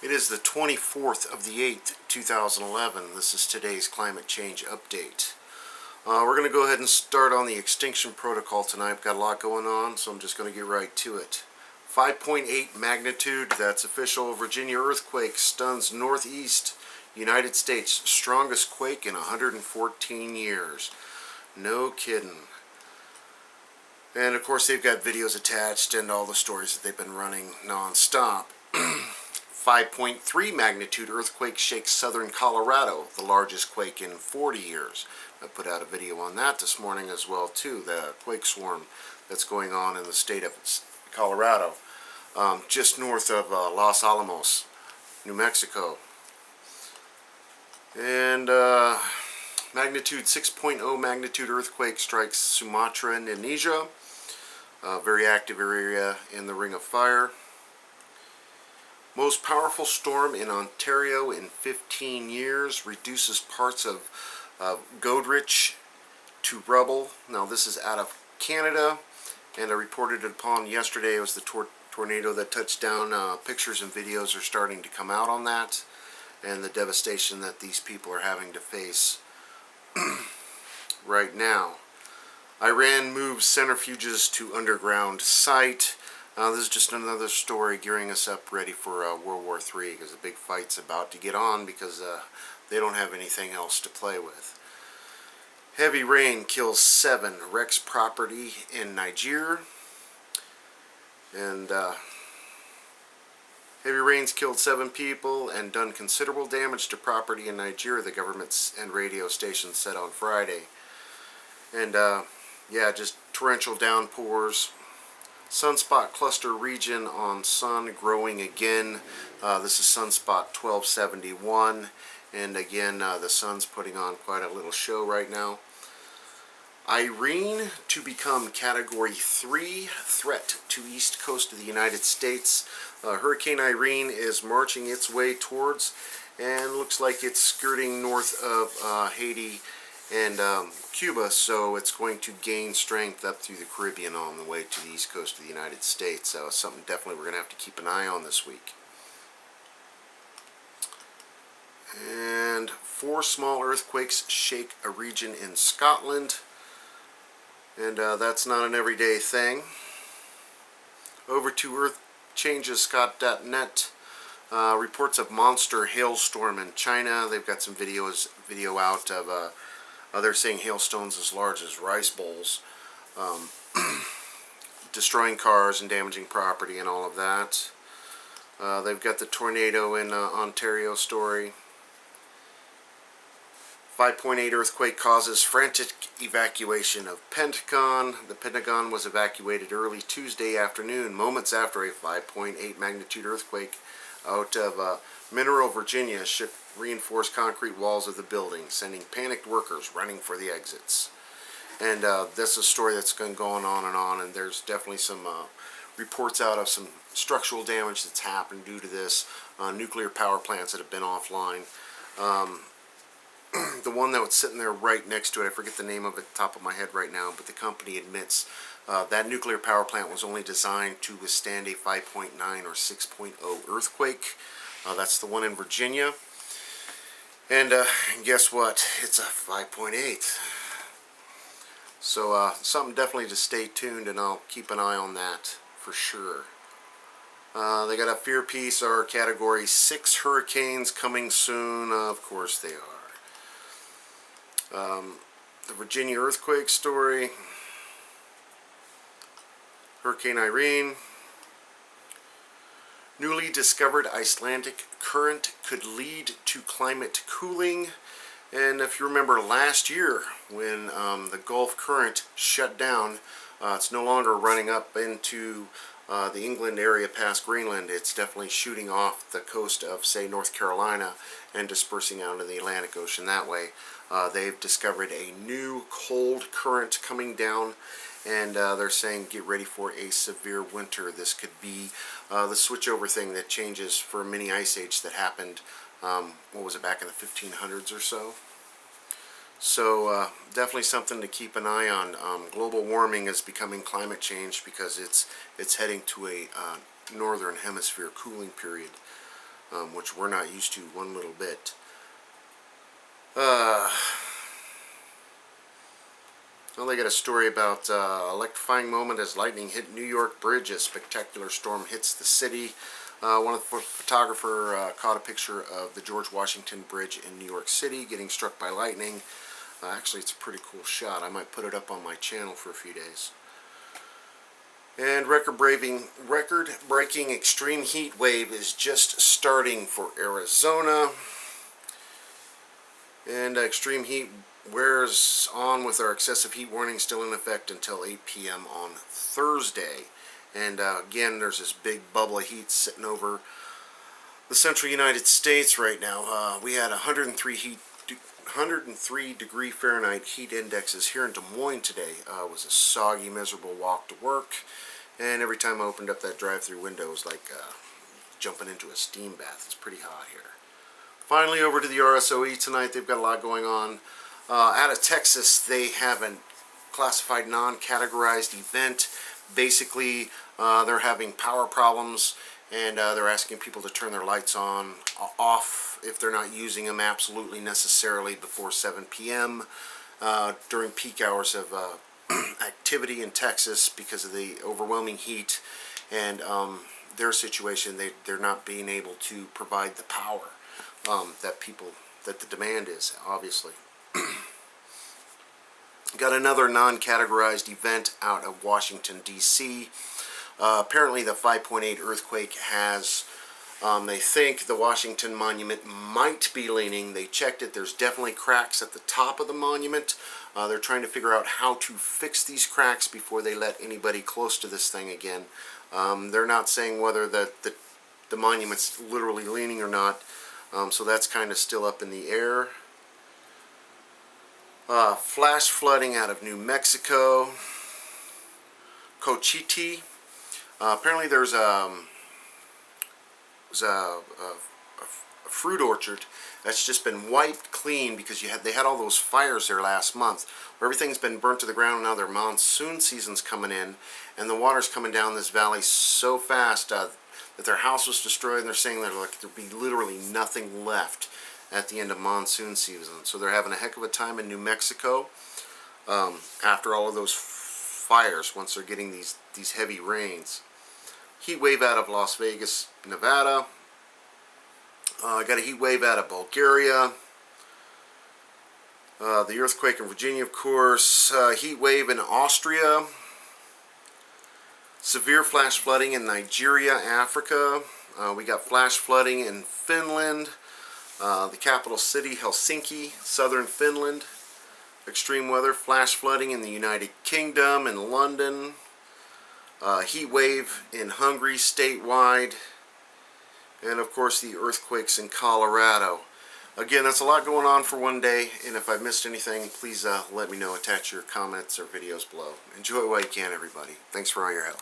It is the 24th of the 8th, 2011. This is today's climate change update. We're going to go ahead and start on the extinction protocol tonight. We've got a lot going on, so I'm just going to get right to it. 5.8 magnitude, that's official. Virginia earthquake stuns northeast United States. Strongest quake in 114 years. No kidding. And of course they've got videos attached and all the stories that they've been running non-stop. 5.3 magnitude earthquake shakes southern Colorado, the largest quake in 40 years. I put out a video on that this morning as well too, the quake swarm that's going on in the state of Colorado, just north of Los Alamos, New Mexico. And magnitude 6.0 magnitude earthquake strikes Sumatra, Indonesia. Very active area in the Ring of Fire. Most powerful storm in Ontario in 15 years. Reduces parts of Goderich to rubble. Now this is out of Canada, and I reported it upon yesterday. It was the tornado that touched down. Pictures and videos are starting to come out on that, and the devastation that these people are having to face right now. Iran moves centrifuges to underground site. This is just another story gearing us up ready for World War III, because the big fight's about to get on because they don't have anything else to play with. Heavy rain kills 7, wrecks property in Niger. And heavy rains killed 7 people and done considerable damage to property in Nigeria, the government and radio station said on Friday. And yeah, just torrential downpours. Sunspot cluster region on sun growing again. This is sunspot 1271, and again the sun's putting on quite a little show right now. Irene to become category 3 threat to east coast of the United States. Hurricane Irene is marching its way towards, and looks like it's skirting north of Haiti and Cuba, so it's going to gain strength up through the Caribbean on the way to the east coast of the United States. So something definitely we're going to have to keep an eye on this week. And 4 small earthquakes shake a region in Scotland, and that's not an everyday thing. Over to earthchangescott.net. Reports of monster hailstorm in China. They've got some video out of they're saying hailstones as large as rice bowls, destroying cars and damaging property and all of that. They've got the tornado in Ontario story. 5.8 earthquake causes frantic evacuation of Pentagon. The Pentagon was evacuated early Tuesday afternoon, moments after a 5.8 magnitude earthquake out of Mineral, Virginia, shook reinforced concrete walls of the building, sending panicked workers running for the exits. And that's a story that's been going on, and there's definitely some reports out of some structural damage that's happened due to this. Nuclear power plants that have been offline. The one that was sitting there right next to it, I forget the name of it top of my head right now, but the company admits that nuclear power plant was only designed to withstand a 5.9 or 6.0 earthquake. That's the one in Virginia. And guess what? It's a 5.8. So something definitely to stay tuned, and I'll keep an eye on that for sure. They got a fear piece, or category 6 hurricanes coming soon. Of course they are. The Virginia earthquake story. Hurricane Irene. Newly discovered Icelandic current could lead to climate cooling. And if you remember last year when the Gulf current shut down, it's no longer running up into the England area past Greenland. It's definitely shooting off the coast of, say, North Carolina and dispersing out into the Atlantic Ocean that way. They've discovered a new cold current coming down, and they're saying get ready for a severe winter. This could be the switchover thing that changes for a mini ice age that happened, what was it, back in the 1500s or so. So definitely something to keep an eye on. Global warming is becoming climate change because it's heading to a northern hemisphere cooling period. which we're not used to one little bit. Well, they got a story about electrifying moment as lightning hit New York bridge as spectacular storm hits the city. One of the photographer caught a picture of the George Washington Bridge in New York City getting struck by lightning. Actually, it's a pretty cool shot. I might put it up on my channel for a few days. And record-breaking extreme heat wave is just starting for Arizona. And extreme heat wears on with our excessive heat warning still in effect until 8 p.m. on Thursday. And again, there's this big bubble of heat sitting over the central United States right now. We had 103 degree Fahrenheit heat indexes here in Des Moines today. It was a soggy, miserable walk to work. And every time I opened up that drive-through window, it was like jumping into a steam bath. It's pretty hot here. Finally, over to the RSOE tonight. They've got a lot going on. Out of Texas, they have a classified non-categorized event. Basically, they're having power problems, and they're asking people to turn their lights off if they're not using them absolutely necessarily before 7 p.m. During peak hours of activity in Texas because of the overwhelming heat and their situation. They're not being able to provide the power that the demand is, obviously. Got another non-categorized event out of Washington, D.C. Apparently the 5.8 earthquake has, they think the Washington Monument might be leaning. They checked it. There's definitely cracks at the top of the monument. They're trying to figure out how to fix these cracks before they let anybody close to this thing again. They're not saying whether the monument's literally leaning or not. So that's kind of still up in the air. Flash flooding out of New Mexico. Cochiti. Apparently there's a fruit orchard that's just been wiped clean because they had all those fires there last month where everything's been burnt to the ground. Now their monsoon season's coming in and the water's coming down this valley so fast that their house was destroyed, and they're saying that there'll be literally nothing left at the end of monsoon season. So they're having a heck of a time in New Mexico after all of those fires once they're getting these heavy rains. Heat wave out of Las Vegas, Nevada. Got a heat wave out of Bulgaria. The earthquake in Virginia, of course. Heat wave in Austria. Severe flash flooding in Nigeria, Africa. We got flash flooding in Finland. The capital city, Helsinki, southern Finland. Extreme weather, flash flooding in the United Kingdom and London. Heat wave in Hungary statewide. And of course the earthquakes in Colorado. Again, that's a lot going on for one day, and if I've missed anything, please let me know. Attach your comments or videos below. Enjoy it while you can, everybody. Thanks for all your help.